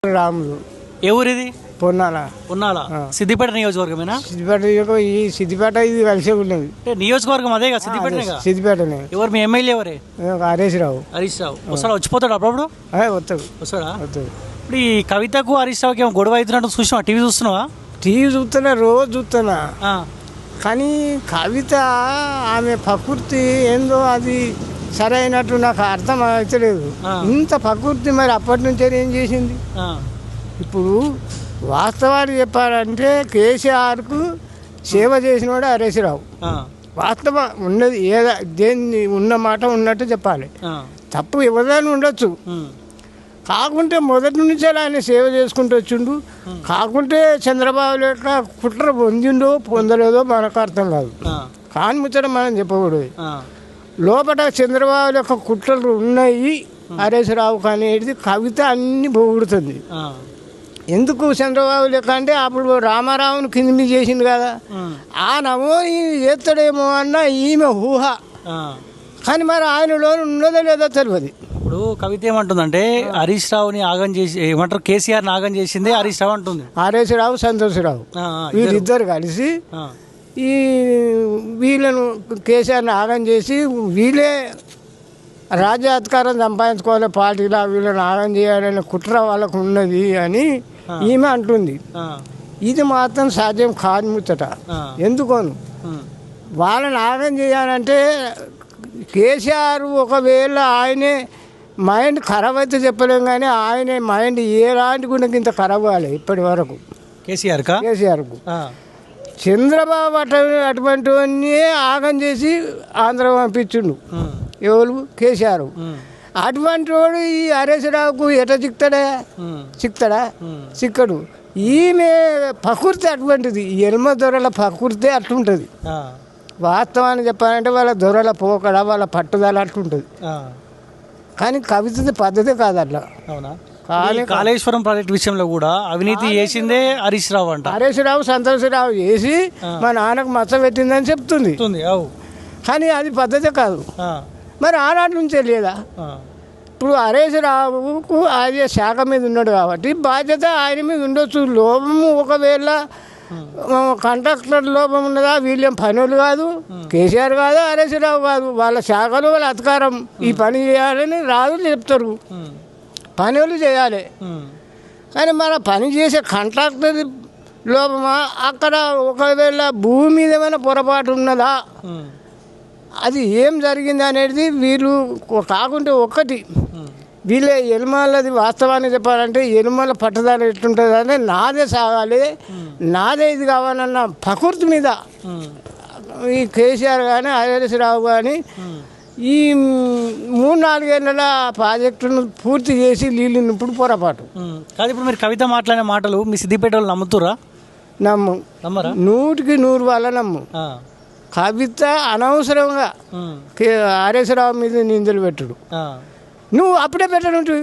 రాములు ఏ ఊరిది? పొన్నాల ఉన్నాల సిద్దిపేట నియోజకవర్గమేనా? సిద్దిపేట ఇది కలిసే ఉన్నది. అంటే నియోజకవర్గం అదే కదా, సిద్దిపేటనే కదా? సిద్దిపేటనే. ఎవరు మీ ఎమ్మెల్యే? ఎవరే? హరీష్ రావు. హరీష్ రావు వస్తాడా? వచ్చిపోతాడు అప్పుడప్పుడు? వస్తాడు. వస్తాడా? వస్తాడు. ఇప్పుడు ఈ కవితకు హరీష్ రావుకి ఏమో గొడవ అవుతున్నట్టు చూసినావా? టీవీ చూస్తున్నావా? టీవీ చూస్తున్నా, రోజు చూస్తున్నా. ఆ, కానీ కవిత ఆమె ప్రకృతి ఏందో అది సరైనట్టు నాకు అర్థం అవుతలేదు. ఇంత ప్రకృతి మరి అప్పటి నుంచే ఏం చేసింది? ఆ, ఇప్పుడు వాస్తవాలు చెప్పాలంటే కేసీఆర్కు సేవ చేసినవాడు హరీష్ రావు. ఆ, వాస్తవం ఉన్నది ఏదో దేన్ని ఉన్న మాట ఉన్నట్టు చెప్పాలి. ఆ, తప్పు ఎవరైనా ఉండొచ్చు. ఉమ్, కాకుంటే మొదటి నుంచే ఆయన సేవ చేసుకుంటూ వచ్చిండు. కాకుంటే చంద్రబాబు లెక్క కుట్ర పొందిండో పొందలేదో మనకు అర్థం కాదు. ఆ, కాని ముచ్చట మనం చెప్పకూడదు. ఆ, లోపల చంద్రబాబు యొక్క కుట్రలు ఉన్నాయి హరీష్ రావుకు అనేది కవిత అన్ని పొగుడుతుంది. ఆ, ఎందుకు చంద్రబాబు లెక్క అంటే అప్పుడు రామారావుని కింద మీద చేసింది కదా, ఉమ్, ఆ నమో ఈయన చేస్తాడేమో అన్న ఈమె ఊహ. ఆ. కానీ మరి ఆయనలో ఉన్నదో లేదో తెలియదు. ఇప్పుడు కవిత ఏమంటుందంటే హరీష్ రావుని ఆగం చేసి ఏమంటారు, కేసీఆర్ని ఆగం చేసింది హరీష్ రావు అంటుంది. హరీష్ రావు, సంతోష్ రావు ఆ, ఆ, వీళ్ళిద్దరు కలిసి ఆ, ఈ వీళ్ళను కేసీఆర్ని ఆగం చేసి వీళ్ళే రాజ్యాధికారం సంపాదించుకోవాలి, పార్టీలో వీళ్ళని ఆగం చేయాలనే కుట్ర వాళ్ళకు ఉన్నది అని ఈమె అంటుంది. ఆ, ఇది మాత్రం సాధ్యం కాదు ముచ్చట. ఆ, ఎందుకోను ఉమ్, వాళ్ళని ఆగం చేయాలంటే కేసీఆర్ ఒకవేళ ఆయనే మైండ్ ఖరాబ్ అయితే చెప్పలేం, కానీ ఆయన మైండ్ ఎలాంటి గుణకి ఇంత ఖరాబ్ కాలేదు ఇప్పటి వరకు కేసీఆర్కా? కేసీఆర్కు. ఆ, చంద్రబాబు అటువంటివన్నీ ఆగం చేసి ఆంధ్ర పంపించుండు. ఉమ్, ఎవరు? కేసీఆర్. ఉమ్, అటువంటి వాడు ఈ హరీష్ రావుకు ఎట చిక్తాడా? ఉమ్, చిక్తాడా? ఉమ్, చిక్కడు. ఈమె ప్రకృతి అటువంటిది, ఎల్మ దొరల ప్రకృతి అట్లుంటుంది. ఆ, వాస్తవాన్ని చెప్పాలంటే వాళ్ళ దొరల పోకడ, వాళ్ళ పట్టుదల అట్లుంటుంది. ఆ. కానీ కవిత పద్ధతి కాదు అట్లా. అవునా? కానీ ఈ కాళేశ్వరం ప్రాజెక్ట్ విషయంలో కూడా అవినీతి చేసిందే హరీష్ రావు అంట. హరీష్ రావు, సంతోష్ రావు చేసి మా నాన్నకు మచ్చ పెట్టిందని చెప్తుంది. అవు. కానీ అది పద్ధతి కాదు. ఆ, మరి ఆనాటి నుంచే లేదా? ఆ, ఇప్పుడు హరీష్ రావుకు ఆయన శాఖ మీద ఉన్నాడు కాబట్టి బాధ్యత ఆయన మీద ఉండొచ్చు. లోపము ఒకవేళ కాంట్రాక్టర్ లోపం ఉన్నదా? వీళ్ళేం పనులు కాదు, కేసీఆర్ కాదు, హరీష్ రావు కాదు, వాళ్ళ శాఖలో వాళ్ళ అధికారం ఈ పని చేయాలని రాదు చెప్తారు, ఉమ్, పనులు చేయాలి. ఉమ్, కానీ మన పని చేసే కాంట్రాక్టర్ లోపమా? అక్కడ ఒకవేళ భూమి మీద ఏమైనా పొరపాటు ఉన్నదా? ఉమ్, అది ఏం జరిగింది అనేది వీళ్ళు కాకుంటే ఒక్కటి వీళ్ళే ఎలుమలది వాస్తవాన్ని చెప్పాలంటే ఎలుమల పట్టుదల ఎట్లుంటుంది అంటే నాదే సాగాలి, నాదే ఇది కావాలన్న ప్రకృతి మీద ఉమ్, ఈ కేసీఆర్ కానీ హరీష్ రావు కానీ ఈ 3-4 ఏళ్ళ ప్రాజెక్టును పూర్తి చేసి నీళ్ళు ఇప్పుడు పొరపాటు. ఉమ్. కాదు, ఇప్పుడు మీరు కవిత మాట్లాడిన మాటలు మీ సిద్దిపేట వాళ్ళు నమ్ముతురా? నమ్మరా? 100% వాళ్ళ నమ్ము. ఆ, కవిత అనవసరంగా ఉమ్, హరీష్ రావు మీద నిందలు పెట్టుడు. ఆ, నువ్వు అప్పుడే పెట్టనుంటు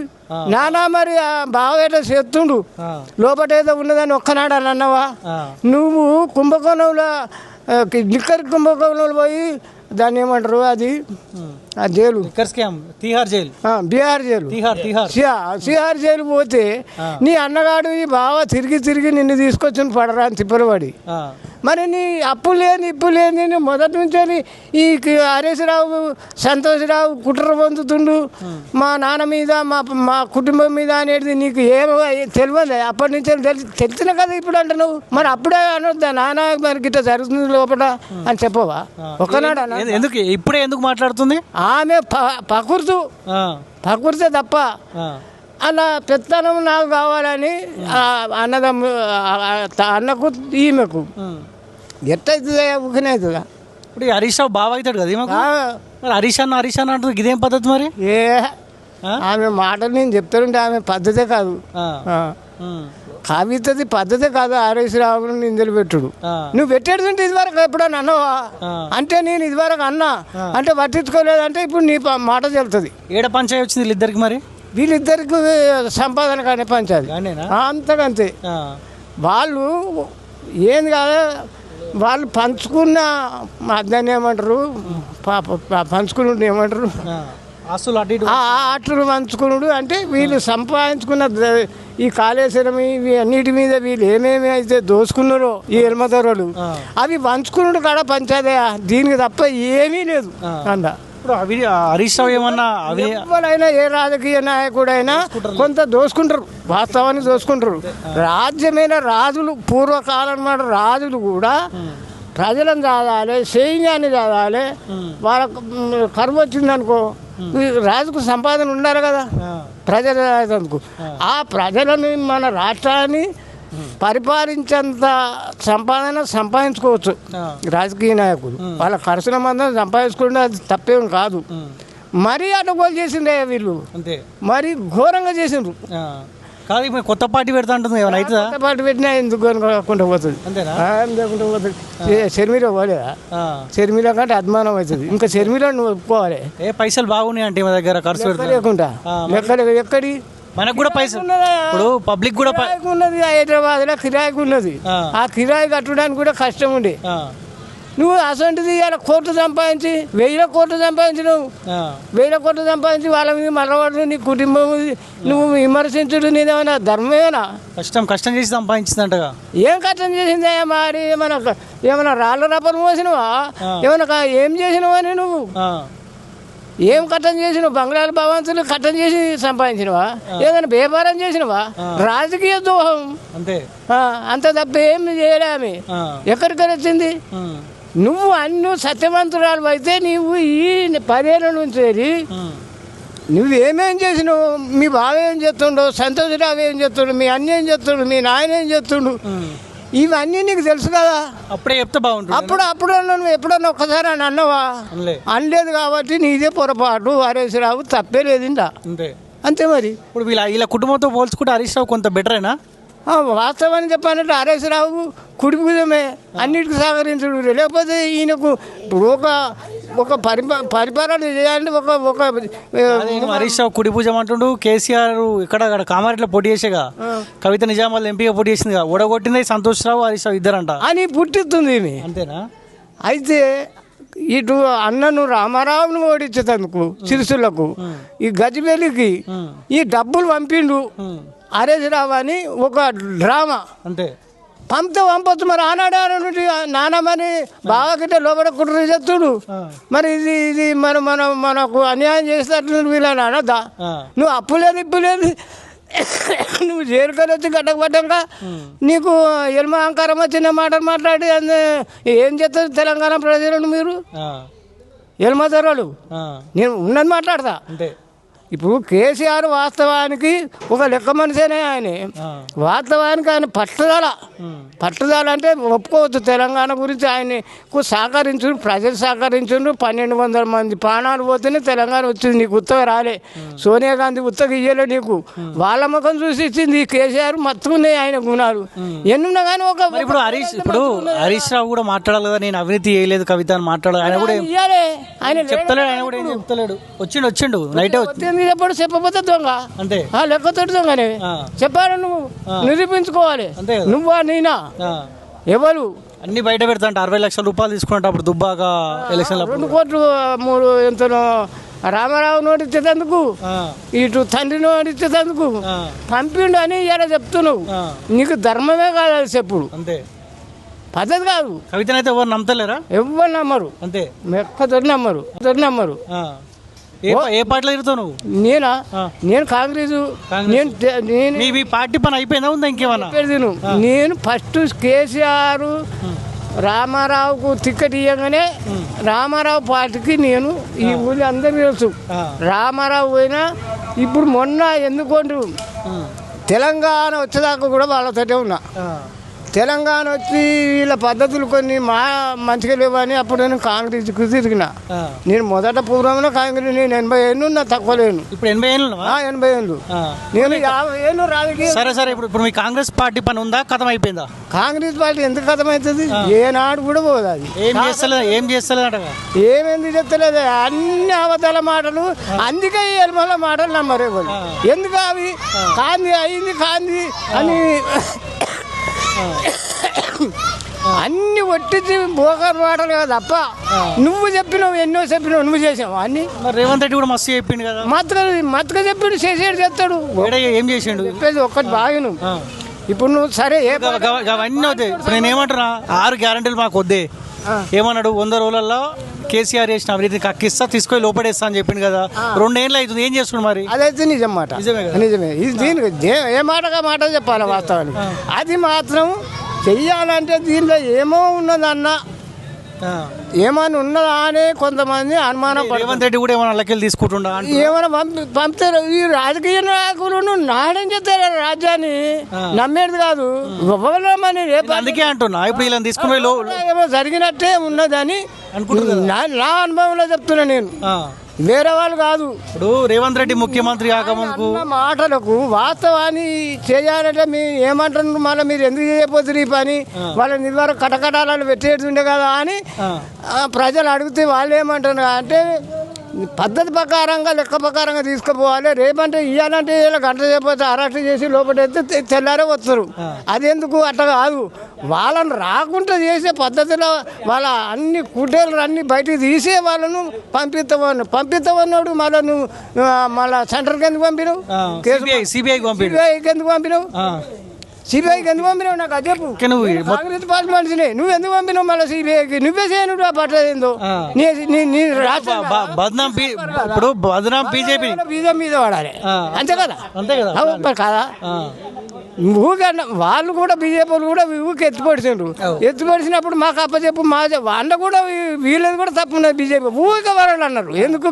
నానా మరి బాగా ఏదో చేస్తుండు, ఆ, లోపల ఏదో ఉన్నదని ఒక్కనాడు అని అన్నావా? ఆ, నువ్వు కుంభకోణంలో లిక్కర్ కుంభకోణంలో పోయి దాన్ని ఏమంటారు అది ఆ jail, liquor scam, Tihar jail, Bihar jail, Tihar. CR jail పోతే నీ అన్నగాడు ఈ బావ తిరిగి నిన్ను తీసుకొచ్చిన పడరా అని తిప్పలవాడి. ఆ, మరి నీ అప్పు లేని ఇప్పు లేని మొదటి నుంచే ఈ హరీష్ రావు, సంతోష్ రావు కుట్ర పొందుతుండు మా నాన్న మీద, మా కుటుంబం మీద అనేది నీకు ఏమో తెలియదు. అప్పటి నుంచే తెలిసిన కదా ఇప్పుడు అంటే నువ్వు మరి అప్పుడే అనొద్దా నాన్న మరి గిట్ట జరుగుతుంది లోపల అని చెప్పవా? ఒకనాడు అన్న ఎందుకు ఇప్పుడే ఎందుకు మాట్లాడుతుంది? ఆమె ఆ, ప్రకృతి తప్ప ఆ, అలా పెత్తనం నాకు కావాలని అన్నదమ్ము అన్నకు ఈమెకు ఉమ్. ఎట్టవుతుందా? ఊకినవుతుందా? ఇప్పుడు ఈ హరీష్ రావు బాగా అవుతాడు కదా ఈమెకు. మరి హరీష్ అన్న అంటుంది, ఇదేం పద్ధతి మరి? ఏ ఆ? ఆమె మాటలు నేను చెప్తానంటే ఆమె పద్ధతే కాదు. ఆ, ఆ. ఉమ్, కవితది పద్ధతే కాదు హరీష్ రావు నిందలు పెట్టుడు. ఆ, నువ్వు పెట్టేడుతుంటే ఇదివరకు ఎప్పుడన్నా అన్నావా? అంటే నేను ఇదివరకు అన్నా అంటే పట్టించుకోలేదంటే ఇప్పుడు నీ మాట చెల్తుంది. ఏడ పంచాయి వచ్చింది వీళ్ళిద్దరికి మరి? వీళ్ళిద్దరికి సంపాదన కానీ పంచాది అంతకంతే. ఆ, వాళ్ళు ఏంది కాదు, వాళ్ళు పంచుకున్న దాన్ని ఏమంటారు, పంచుకుని ఏమంటారు ఆస్తులు అటు ఇటు ఆ ఆటలు పంచుకున్నాడు అంటే వీళ్ళు సంపాదించుకున్న ఈ కాళేశ్వరం ఇవి అన్నిటి మీద వీళ్ళు ఏమేమి అయితే దోసుకున్నారో ఈ ఎల్మదొరలు అవి పంచుకున్నాడు కాడ పంచాదే దీనికి తప్ప ఏమీ లేదు అంద ఇప్పుడు హరీష్ రావు ఏమన్నా ఎవరైనా ఏ రాజకీయ నాయకుడైనా కొంత దోసుకుంటారు, వాస్తవాన్ని దోసుకుంటారు. రాజ్యమైన రాజులు పూర్వకాలం నాడు రాజులు కూడా ప్రజలను చదవాలి, సైన్యాన్ని చదవాలి. వాళ్ళకు కరువు వచ్చిందనుకో రాజుకు సంపాదన ఉండాలి కదా ప్రజలకు. ఆ ప్రజలని మన రాష్ట్రాన్ని పరిపాలించేంత సంపాదన సంపాదించుకోవచ్చు రాజకీయ నాయకులు. వాళ్ళ ఖర్చుల మందం సంపాదించుకుంటే అది తప్పేం కాదు. మరీ అడ్డగోలు చేసిండే వీళ్ళు, మరి ఘోరంగా చేసిండ్రు. కాదు ఇప్పుడు కొత్త పార్టీ పెడతా ఉంటుంది ఏమైనా అవుతుందా? కొత్త పార్టీ పెట్టినా ఎందుకు అనుకుంటూ పోతుంది, లేకుండా పోతుంది. షర్మిల పోలేదా? షర్మిల కంటే అభిమానం అవుతుంది. ఇంకా షర్మిల నువ్వు ఒప్పుకోవాలి. పైసలు బాగున్నాయి అంటే మా దగ్గర ఖర్చు లేకుండా ఎక్కడి మనకు కూడా పైసలు ఇప్పుడు పబ్లిక్ కూడా ఉన్నది. హైదరాబాద్ లో కిరాయికి ఉన్నది. ఆ కిరాయి కట్టడానికి కూడా కష్టం ఉండే. నువ్వు అసంటిది ఇలా కోట్లు సంపాదించి 1000 కోట్లు సంపాదించినావు. 1000 కోట్లు సంపాదించి వాళ్ళ మీద మరవాడు నీ కుటుంబం నువ్వు విమర్శించుడు నీదేమైనా ధర్మమేనా? కష్టం చేసి సంపాదించిందంటగా. ఏం కష్టం చేసిందా? మరి ఏమైనా రాళ్ళ రప్పలు మోసినవా? ఏమైనా ఏం చేసినవని నువ్వు ఏం కట్టం చేసినావు? బంగ్లాల భవంతులు కట్టం చేసి సంపాదించినవా? ఏదైనా వ్యాపారం చేసినవా? రాజకీయ దోహం అంత తప్ప ఏం చేయలే ఆమె. ఎక్కడికి వచ్చింది? నువ్వు అన్ని సత్యవంతురాలు అయితే నీవు ఈ 10 ఏళ్ళ నుంచి నువ్వేమేం చేసినావు? మీ బావ ఏం చేస్తుండో, సంతోషరావు ఏం చేస్తుండు, మీ అన్న ఏం చేస్తుండు, మీ నాయన ఏం చేస్తుండు, ఇవన్నీ నీకు తెలుసు కదా. అప్పుడే చెప్తే బాగుంటుంది. అప్పుడు నువ్వు ఎప్పుడన్నా ఒక్కసారి అని అన్నవా? అనలేదు కాబట్టి నీదే పొరపాటు. హరీష్ రావు తప్పే లేదిందా, అంతే. మరి ఇప్పుడు వీళ్ళ కుటుంబంతో పోల్చుకుంటే హరీష్ రావు కొంత బెటరేనా? వాస్తవాన్ని చెప్పాలంటే హరీష్ రావు కుడి భుజమే, అన్నిటికీ సహకరించడు. లేకపోతే ఈయనకు ఒక పరిపాలన చేయాలంటే ఒక హరీష్ రావు కుడి భుజం అంటుండు. కేసీఆర్ ఇక్కడ కామారెడ్డిలో పోటీ చేసేగా, కవిత నిజామాబాద్ ఎంపీగా పోటీ చేసిందిగా, ఓడగొట్టింది సంతోష్ రావు హరీష్ రావు ఇద్దరంట అని పుట్టిస్తుంది ఈమె. అంతేనా? అయితే ఇటు అన్నను రామారావును ఓడించేందుకు సిరిసిల్లకు ఈ గజిబెలికి ఈ డబ్బులు పంపిండు హరీష్ రావు అని ఒక డ్రామా. అంతే పంపొచ్చు. మరి ఆనాడు నానమని బాగా గిట్ట లోపల కుట్ర చేస్తుడు. మరి ఇది మనకు అన్యాయం చేసేటట్లు వీళ్ళని అనొద్దా? నువ్వు అప్పులేదు ఇప్పులేదు నువ్వు జైలుకొని వచ్చి గడ్డకు నీకు ఎల్మ అహంకారం వచ్చిన మాటలు మాట్లాడి ఏం చేస్తారు తెలంగాణ ప్రజలను మీరు? ఎల్మదొరలు నేను ఉన్నది మాట్లాడతా. ఇప్పుడు కేసీఆర్ వాస్తవానికి ఒక లెక్క మనిషినే. ఆయన వాస్తవానికి ఆయన పట్టుదల అంటే ఒప్పుకోవచ్చు. తెలంగాణ గురించి ఆయనకు సహకరించు, ప్రజలు సహకరించుండ్రు. 1200 మంది ప్రాణాలు పోతేనే తెలంగాణ వచ్చింది. నీకు ఉత్తగా రాలే. సోనియా గాంధీ ఉత్తగా ఇయ్యలే నీకు. వాళ్ళ ముఖం చూసి ఇచ్చింది. కేసీఆర్ మత్తున్నాయి ఆయన గుణాలు ఎన్నున్నా కానీ ఇప్పుడు హరీష్ రావు కూడా మాట్లాడాలి కదా, నేను అవినీతి చేయలేదు కవిత అని మాట్లాడాలి. ఆయన కూడా ఇయ్యాలి. ఆయన చెప్తలేడు. ఆయన కూడా ఏం చెప్తలేడు. వచ్చిండు నైటే ఎప్పుడు చెప్పబోతే దొంగ అంతే, లెక్కతోటి దొంగనే చెప్పాలి. నువ్వు నిరూపించుకోవాలి. నువ్వా నేనా ఎవరు అన్ని బయట పెడతా. 60 లక్షల రూపాయలు తీసుకున్నట్టు అప్పుడు దుబ్బాక ఎలక్షన్ 2 కోట్లు 3 ఎంతనో రామారావు నోటిచ్చేందుకు, ఇటు తండ్రి నోటిచ్చేందుకు పంపిండు అని ఇలా చెప్తున్నావు. నీకు ధర్మమే కాదు అది చెప్పుడు. అంతే, పద్ధతి కాదు. కవితనైతే ఎవరు నమ్మతలేరా? ఎవరు నమ్మరు. అంతే, మెక్కతోటి నమ్మరు. ఏ పార్టీలో తిరుగుతావు నువ్వు? నేను కాంగ్రెస్. మీ పార్టీ పని అయిపోయిందా, ఉందా ఇంకేమన్నా? నేను ఫస్ట్ కేసీఆర్ రామారావుకు టికెట్ ఇవ్వగానే రామారావు పార్టీకి నేను ఈ ఊళ్ళో అందరికీ తెలుసు. రామారావు పోయినా ఇప్పుడు మొన్న ఎందుకంటూ తెలంగాణ వచ్చేదాకా కూడా వాళ్ళతోటే ఉన్నా. తెలంగాణ వచ్చి వీళ్ళ పద్ధతులు కొన్ని మంచిగా లేవని అప్పుడు నేను కాంగ్రెస్కి తిరిగిన. నేను మొదట పూర్వంలో కాంగ్రెస్. నేను 80 ఏళ్ళు ఉన్నా, తక్కువ లేను. ఇప్పుడు 80 ఏళ్ళు? 80 ఏళ్ళు. నేను 50 ఏళ్ళు రాజకీయ. సరే ఇప్పుడు మీ కాంగ్రెస్ పార్టీ పని ఉందా, కథం అయిపోయిందా? కాంగ్రెస్ పార్టీ ఎందుకు కథం అవుతుంది? ఏనాడు కూడా పోదు. అది ఏం చేస్తలేదు. ఏమేంది చెప్తలేదు. అన్ని అవతల మాటలు. అందుకే ఈ ఎల్మల మాటలు నమ్మరు ఎవరు. ఎందుకు అవి కాంది అయింది కాంది అని అన్ని ఒట్టించి బోకర్ మాటలు కదా తప్ప నువ్వు చెప్పినావు ఎన్నో చెప్పినావు నువ్వు చేసావు అన్ని. మరి రేవంత్ రెడ్డి కూడా మస్తు చెప్పిండు కదా, మతక చెప్పిండు చేసేది చేస్తాడు. ఏం చేసిండు చెప్పేది ఒక్కటి బాగా ఇప్పుడు నువ్వు సరే అవన్నీ అవుతాయి. ఇప్పుడు నేను ఏమంటున్నా 6 గ్యారంటీలు మాకు వద్దే ఏమన్నాడు, 100 రోజులలో కేసీఆర్ చేసిన అవినీతిని కక్కిస్తా తీసుకొని లోపడేస్తా అని చెప్పిండు కదా. 2 ఏళ్ళు అవుతుంది, ఏం చేస్తున్నాడు మరి? అదైతే నిజం మాట, నిజమే. ఇది దీనికి ఏ మాటగా మాట చెప్పాలి వాస్తవానికి. అది మాత్రం చెయ్యాలంటే దీనిలో ఏమో ఉన్నదన్న ఏమైనా ఉన్నదా అని కొంతమంది అనుమానం. రేవంత్ రెడ్డి కూడా ఏమైనా అల్లకెళ్ళి తీసుకుంటుండా, ఏమైనా పంపుతారు. ఈ రాజకీయ నాయకులు నాడని చెప్తారు రాజ్యాన్ని, నమ్మేది కాదు. అందుకే అంటున్నా ఇప్పుడు ఇలా తీసుకుని ఏమో జరిగినట్టే ఉన్నదని నా అనుభవంలో చెప్తున్నా నేను, వేరే వాళ్ళు కాదు. ఇప్పుడు రేవంత్ రెడ్డి ముఖ్యమంత్రి కాకముందుకు మాటలకు వాస్తవాన్ని చేయాలంటే మీరు ఏమంటున్నారు, మళ్ళీ మీరు ఎందుకు చేయకపోతుంది ఈ పని, వాళ్ళ నిర్వహణ కటకటాలను పెట్టేస్తుండే కదా అని ప్రజలు అడిగితే వాళ్ళు ఏమంటున్నారు అంటే పద్ధతి ప్రకారంగా లెక్క ప్రకారంగా తీసుకుపోవాలి. రేపంటే ఇవ్వాలంటే ఇలా గంట చేయకపోతే అరెస్ట్ చేసి లోపలైతే తెల్లారే వస్తారు. అదెందుకు అట్లా కాదు, వాళ్ళని రాకుండా చేసే పద్ధతిలో వాళ్ళ అన్ని కుటేలు అన్ని బయటికి తీసే వాళ్ళను పంపిస్తామన్నాడు. మళ్ళీ నువ్వు మళ్ళీ సెంటర్కి ఎందుకు పంపినావు, సిబిఐకి ఎందుకు పంపినావు, సిబిఐకి ఎందుకు పంపినావు నాకు అది చెప్పు. కాంగ్రెస్ పార్టీ మనిషిని నువ్వు ఎందుకు పంపినావు మళ్ళీ సిబిఐకి? నువ్వే చేయను పట్టదేందో ఇప్పుడు బీజేపీ మీద వాడాలి అంతే కదా, కదా. ఊకే వాళ్ళు కూడా బీజేపీ వాళ్ళు కూడా ఊరికి ఎత్తుపడిచిండ్రు. ఎత్తుపడిచినప్పుడు మాకు అప్పచెప్పు మా అన్న కూడా వీళ్ళది కూడా తప్పు ఉన్నది. బీజేపీ ఊరికే వరాలు అన్నారు ఎందుకు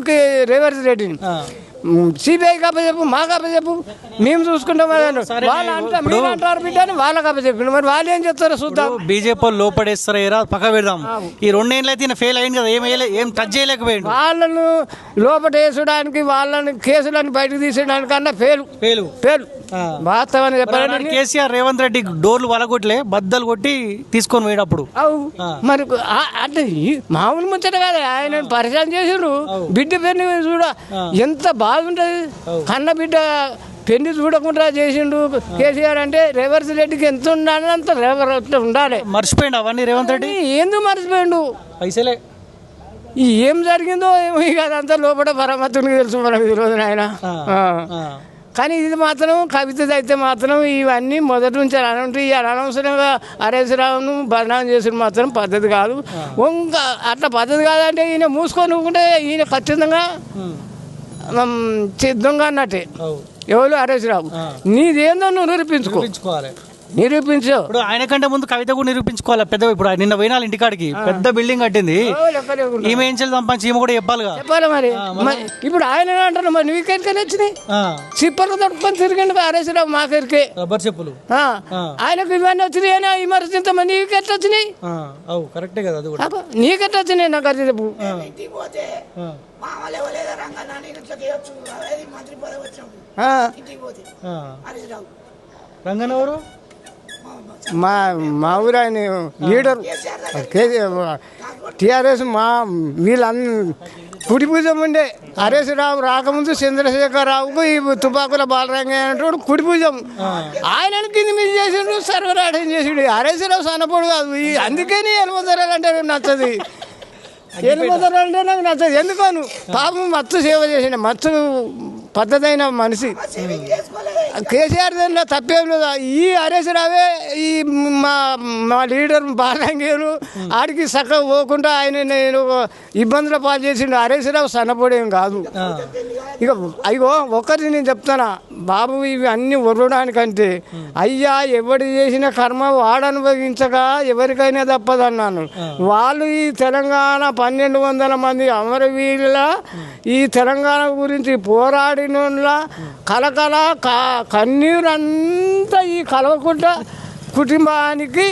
రేవంత్ రెడ్డిని. సిబిఐ అప్పచెప్పు మాకు అప్పచెప్పు మేము చూసుకుంటాం వాళ్ళు అంటారు బిడ్డ అని వాళ్ళకి అప్పచెప్పిండు. మరి వాళ్ళు ఏం చెప్తారో చూద్దాం. బీజేపీ లోపడేస్తారా ఏరా పక్క పెడదాం. ఈ 2 ఏళ్ళు అయితే ఫెయిల్ అయింది కదా, ఏం టచ్ చేయలేకపోయింది. వాళ్ళను లోపటేసడానికి వాళ్ళని కేసులను బయటకు తీసేయడానికన్నా ఫెయిల్ వాస్తవాన్ని చెప్పాలంటే కేసీఆర్ రేవంత్ రెడ్డి డోర్లు వలగొట్టలే బద్దలు కొట్టి తీసుకొని పోయేటప్పుడు మరి అంటే మామూలు ముచ్చట కదా, ఆయన పరిచయం చేసిండ్రు. బిడ్డ పెళ్లి చూడ ఎంత బాగుంటది, కన్న బిడ్డ పెళ్లి చూడకుండా చేసిండు కేసీఆర్. అంటే రేవంత్ రెడ్డికి ఎంత ఉండాలి అంత రేవంత్ ఉండాలి. మర్చిపోయిండు అవన్నీ రేవంత్ రెడ్డి, ఎందుకు మర్చిపోయిండు? పైసలే ఏం జరిగిందో ఏమో ఇక అదంతా లోపల పరమత్తునికి తెలుసు, మనకు తెలియదు ఆయన. కానీ ఇది మాత్రం కవిత అయితే మాత్రం ఇవన్నీ మొదటి నుంచి అలాంటి అనవసరంగా హరీశ్రావును బదనాం చేసిన మాత్రం పద్ధతి కాదు. ఇంకా అట్లా పద్ధతి కాదంటే ఈయన మూసుకొని ఊకుంటే ఈయన ఖచ్చితంగా సిద్ధంగా అన్నట్టే. ఎవరు హరీశ్రావు నీదేందో నువ్వు నిరూపించుకోవాలి. ఇప్పుడు ఆయన కంటే ముందు కవిత కూడా నిరూపించుకోవాలి. పెద్ద ఇప్పుడు నిన్న పోయినా ఇంటికాడికి పెద్ద బిల్డింగ్ కట్టింది, ఈమె ఏం చేయాలి సంపాదించి ఈమె కూడా చెప్పాలి మరి. ఇప్పుడు ఆయన అంటారు మరి నువ్వు ఇక్కడికైనా వచ్చినాయి సిప్పర్లు తట్టుకొని తిరిగిండి హరీశ్రావు మాకరికి రబ్బర్ చెప్పులు ఆయనకు ఇవన్నీ వచ్చినాయి. ఈ మరి ఇంత మంది నీకు ఎట్లా వచ్చినాయి? కరెక్టే కదా, నీకెట్లా వచ్చినాయి నాకు అది చెప్పు. రంగన్ ఎవరు? మా ఊరు ఆయన లీడర్ టీఆర్ఎస్. వీళ్ళందరూ కుడి పూజం ఉండే హరీశ్రావు రాకముందు చంద్రశేఖరరావుకు ఈ తుపాకుల బాలరంగయ్య అంటాడు కుడి పూజం. ఆయనను కింద మీద చేసిండు, సర్వరాటం చేసిండు. హరీశ్రావు సన్నపోడు కాదు. అందుకే ఎలుమదరాలంటే నచ్చది, ఎలుమదరాలంటే నాకు నచ్చదు. ఎందుకను పాపం మత్తు సేవ చేసిండు, మత్తు పద్ధతి అయిన మనిషి. కేసీఆర్ దానిలో తప్పేం లేదా. ఈ హరీశ్రావే ఈ మా లీడర్ బాలంగేరు ఆడికి చక్కగా పోకుండా ఆయన నేను ఇబ్బందుల పాలు చేసిండు. హరీశ్రావు సన్నపడేం కాదు. ఇక అయ్యో ఒక్కటి నేను చెప్తానా బాబు, ఇవి అన్నీ ఉరవడానికంటే అయ్యా ఎవడు చేసిన కర్మ వాడు అనుభవించక ఎవరికైనా తప్పదన్నాను. వాళ్ళు ఈ తెలంగాణ 1200 మంది అమరవీరుల ఈ తెలంగాణ గురించి పోరాడిన కలకల కన్నీరంతా ఈ కలవకుంట కుటుంబానికి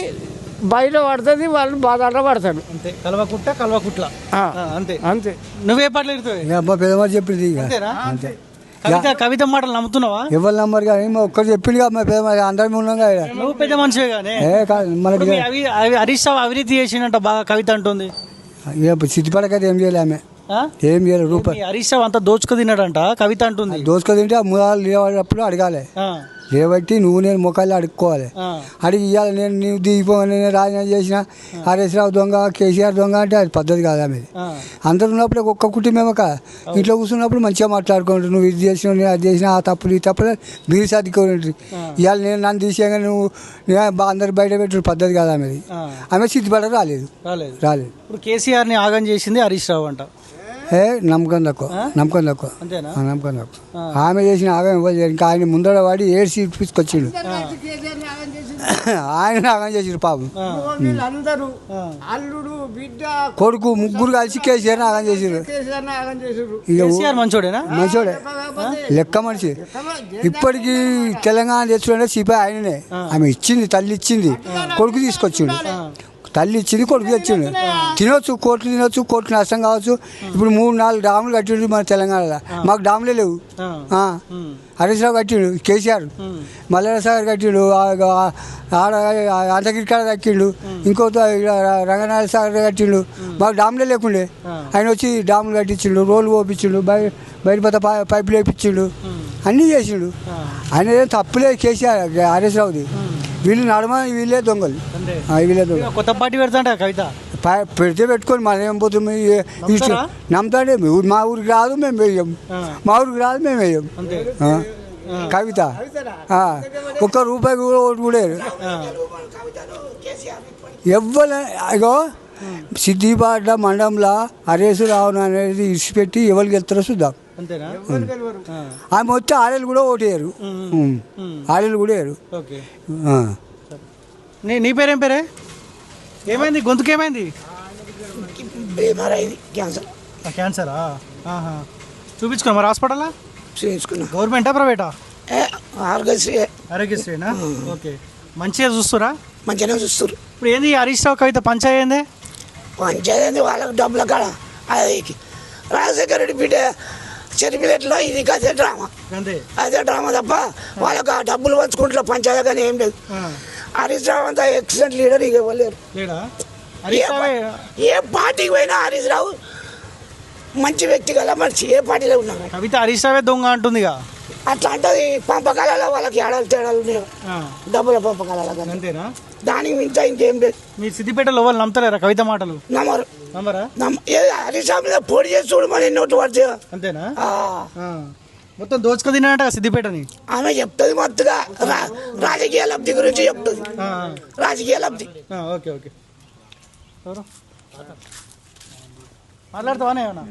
బయట పడుతుంది, వాళ్ళు బాధ పడతారు. అంతే కలవకుట్ల అంతే అంతే. నువ్వే పాటలు పెద్దమ్మ చెప్పింది అంతే. కవిత మాటలు నమ్ముతున్నావా? ఎవరు నమ్మరు కానీ ఒక్కరు చెప్పింది పెద్ద అందరం ఉన్నాం. నువ్వు పెద్ద మనిషి కానీ హరీష్ రావు అవినీతి చేసినట్ట బాగా కవిత అంటుంది. సిద్ధిపడకైతే ఏం చేయలే ఆమె, ఏం చేయలేదు. రూపాయి హరీష్ రావు అంతా దోచుకు తిన్నాడంట కవిత అంటుంది. దోచుకు తింటే ఆ మూలాలు లేవప్పుడు అడగాలి. లేబట్టి నువ్వు నేను ముఖాలు అడుక్కోవాలి. అడిగి ఇవ్వాలి. నేను నువ్వు దిగిపో, నేను రాజీనామా చేసిన, హరీష్ రావు దొంగ, కేసీఆర్ దొంగ అంటే అది పద్ధతి కాదా మీది. అందరు ఉన్నప్పుడు ఒక్క కుటుంబమే కదా. ఇంట్లో కూర్చున్నప్పుడు మంచిగా మాట్లాడుకోండి. నువ్వు ఇది చేసినావు, నేను అది చేసినా, ఆ తప్పులు ఈ తప్పులు మీరు సర్దుకోండి. ఇవాళ నేను నన్ను తీసేగా నువ్వు అందరు బయట పెట్టిన పద్ధతి కాదా మీది. ఆమె సిద్ధిపడ రాలేదు. ఇప్పుడు కేసీఆర్ని ఆగం చేసింది హరీష్ రావు అంట. నమ్మకం తక్కువ. అంతేనా? నమ్మకం తక్కువ. ఆమె చేసిన ఆగం ఇవ్వలేదు. ఇంకా ఆయన ముందర వాడి ఏడ్చి తీసుకొచ్చిండు. ఆయన ఆగం చేసిండు పాపం. అందరూ అల్లుడు బిడ్డ కొడుకు ముగ్గురు కలిసి కేసీఆర్ ఆగం చేసిరు. కేసీఆర్ మంచోడేనా? మంచోడే, లెక్క మనిషి. ఇప్పటికీ తెలంగాణ తెచ్చుకుంటే సిపాయి ఆయననే. ఆమె ఇచ్చింది, తల్లి ఇచ్చింది, కొడుకు తీసుకొచ్చిండు. తల్లి ఇచ్చింది, కొడుకు తెచ్చిండు. తినొచ్చు, కోట్లు తినొచ్చు, కోట్లు నష్టం కావచ్చు. ఇప్పుడు 3-4 డాములు కట్టిండు మన తెలంగాణలో. మాకు డాములే లేవు. హరీష్ రావు కట్టిండు, కేసీఆర్ మల్లెల సాగర్ కట్టిండు, ఆడ అంతగిరికాడ కట్టిండు, ఇంకో రంగనాథ సాగర్ కట్టిండు. మాకు డాములే లేకుండే. ఆయన వచ్చి డాములు కట్టించిండు, రోడ్లు పోపించిండు, బయట పైపులు వేయించిండు, అన్నీ చేసిండు. ఆయన ఏం తప్పులేదు కేసీఆర్, హరీష్ రావుది. వీళ్ళు నడమ, వీళ్ళే దొంగలు. కొత్త పార్టీ పెడతా కవిత పెడితే పెట్టుకొని మనం ఏం పోతుంది. నమ్ముతాడే. మా ఊరికి రాదు, మేము వేయం. మా ఊరికి రాదు, మేము వేయం. కవిత ₹1 కూడా ఓటు కూడా ఎవ్వరు. అగో సిద్దిపేట మండలంలో హరీష్ రావు అనేది ఇడిచిపెట్టి ఎవరికి వెళ్తారో చూద్దాం. ఆమె వచ్చి ఆడలు కూడా ఓటేయరు. ఆడలు కూడా వేయరు. నీ పేరేం పేరే? ఏమైంది? గొంతుకు ఏమైంది? క్యాన్సరా? చూపించుకున్నా మరి హాస్పిటల్? చూపించుకున్నా. గవర్నమెంటా ప్రైవేటా? ఆరోగ్యశ్రీ. ఆరోగ్యశ్రీనా? ఓకే. మంచిగా చూస్తురా? మంచిగానే చూస్తారు. ఇప్పుడు ఏంది హరీష్ రావు కవిత పంచాయతీ ఏంది? పంచాయతీ వాళ్ళకి డబ్బుల కాడ అది రాజశేఖర రెడ్డి బిడ్డ చనిపోయినట్లో ఇది అదే డ్రామా. అదే డ్రామా తప్ప వాళ్ళకి ఆ డబ్బులు పంచుకుంటున్న పంచాయతీ కానీ ఏం లేదు. హరీష్ రావు అంతా ఎక్సలెంట్ లీడర్. ఇక ఇవ్వలేరు. ఏ పార్టీకి పోయినా హరీష్ రావు మంచి వ్యక్తి కదా. మనిషి ఏ పార్టీలో ఉన్నా కవిత హరీష్ రావే దొంగ అంటుంది. అట్లా అంటది. పంపకాలలో వాళ్ళకి ఏడాది తేడాలు ఉన్నాయి. డబ్బుల పంపకాలలో అంతేనా? దానికి మించా ఇంకేం లేదు. మీ సిద్దిపేటలో వాళ్ళు నమ్ముతలేరా కవిత మాటలు? నమ్మరు. నమ్మరా? హరీష్ రావు మీద పోటీ చేసి చూడు మన నోట్లు పడితే. అంతేనా? మొత్తం దోచుకు తిన్నాట సిద్దిపేటని. ఆమె చెప్తుంది మొత్తగా రాజకీయ లబ్ధి గురించి చెప్తుంది. రాజకీయ లబ్ధి. Okay okay. మాట్లాడతావానే ఏమన్నా?